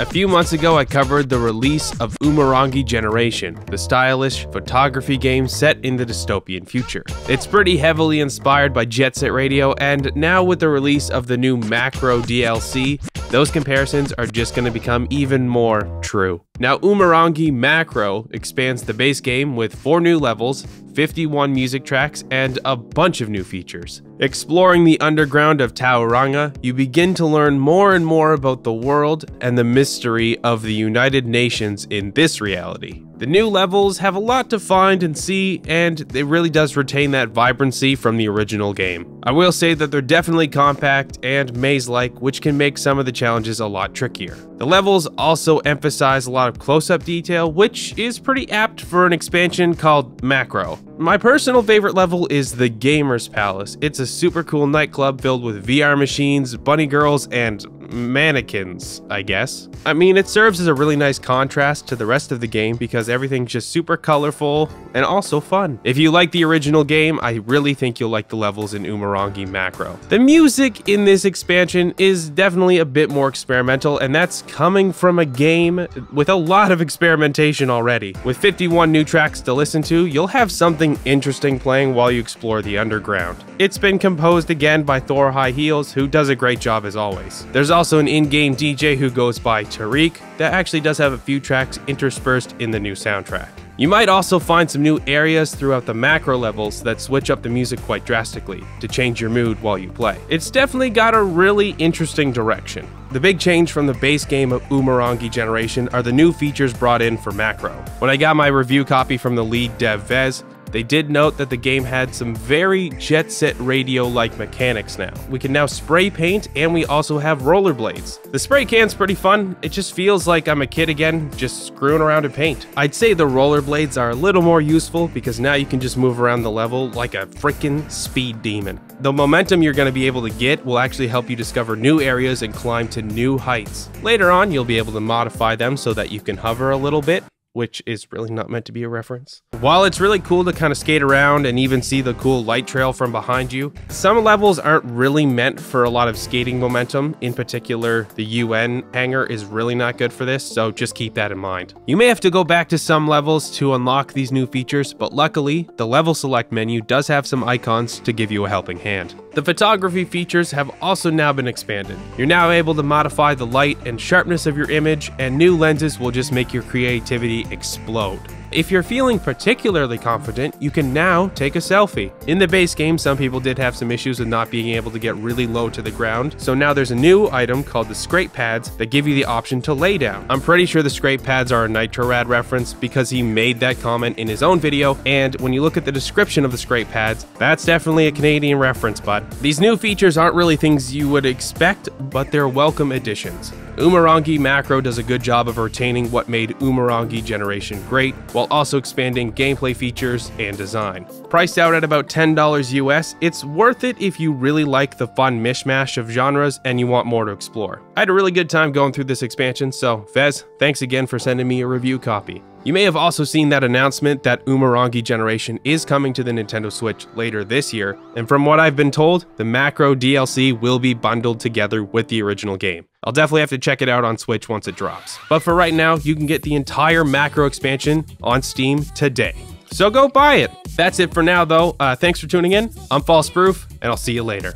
A few months ago, I covered the release of Umurangi Generation, the stylish photography game set in the dystopian future. It's pretty heavily inspired by Jet Set Radio, and now with the release of the new Macro DLC, those comparisons are just going to become even more true. Now, Umurangi Macro expands the base game with 4 new levels, 51 music tracks, and a bunch of new features. Exploring the underground of Tauranga, you begin to learn more and more about the world and the mystery of the United Nations in this reality. The new levels have a lot to find and see, and it really does retain that vibrancy from the original game. I will say that they're definitely compact and maze-like, which can make some of the challenges a lot trickier. The levels also emphasize a lot of close-up detail, which is pretty apt for an expansion called Macro. My personal favorite level is the Gamer's Palace. It's a super cool nightclub filled with VR machines, bunny girls, and mannequins, I guess. I mean, it serves as a really nice contrast to the rest of the game because everything's just super colorful and also fun. If you like the original game, I really think you'll like the levels in Umurangi Macro. The music in this expansion is definitely a bit more experimental, and that's coming from a game with a lot of experimentation already. With 51 new tracks to listen to, you'll have something interesting playing while you explore the underground. It's been composed again by Thor High Heels, who does a great job as always. There's also an in-game DJ who goes by Tariq that actually does have a few tracks interspersed in the new soundtrack. You might also find some new areas throughout the macro levels that switch up the music quite drastically to change your mood while you play. It's definitely got a really interesting direction. The big change from the base game of Umurangi Generation are the new features brought in for macro. When I got my review copy from the lead dev Vez, they did note that the game had some very Jet Set Radio-like mechanics now. We can now spray paint, and we also have rollerblades. The spray can's pretty fun. It just feels like I'm a kid again, just screwing around in paint. I'd say the rollerblades are a little more useful because now you can just move around the level like a freaking speed demon. The momentum you're going to be able to get will actually help you discover new areas and climb to new heights. Later on, you'll be able to modify them so that you can hover a little bit, which is really not meant to be a reference. While it's really cool to kind of skate around and even see the cool light trail from behind you, some levels aren't really meant for a lot of skating momentum. In particular, the UN hangar is really not good for this, so just keep that in mind. You may have to go back to some levels to unlock these new features, but luckily, the level select menu does have some icons to give you a helping hand. The photography features have also now been expanded. You're now able to modify the light and sharpness of your image, and new lenses will just make your creativity explode. If you're feeling particularly confident, you can now take a selfie. In the base game, some people did have some issues with not being able to get really low to the ground, so now there's a new item called the scrape pads that give you the option to lay down. I'm pretty sure the scrape pads are a Nitrorad reference because he made that comment in his own video, and when you look at the description of the scrape pads, that's definitely a Canadian reference, bud. These new features aren't really things you would expect, but they're welcome additions. Umurangi Macro does a good job of retaining what made Umurangi Generation great, while also expanding gameplay features and design. Priced out at about $10 US, it's worth it if you really like the fun mishmash of genres and you want more to explore. I had a really good time going through this expansion, so Vez, thanks again for sending me a review copy. You may have also seen that announcement that Umurangi Generation is coming to the Nintendo Switch later this year, and from what I've been told, the Macro DLC will be bundled together with the original game. I'll definitely have to check it out on Switch once it drops. But for right now, you can get the entire Macro expansion on Steam today. So go buy it! That's it for now though. Thanks for tuning in. I'm FalseProof, and I'll see you later.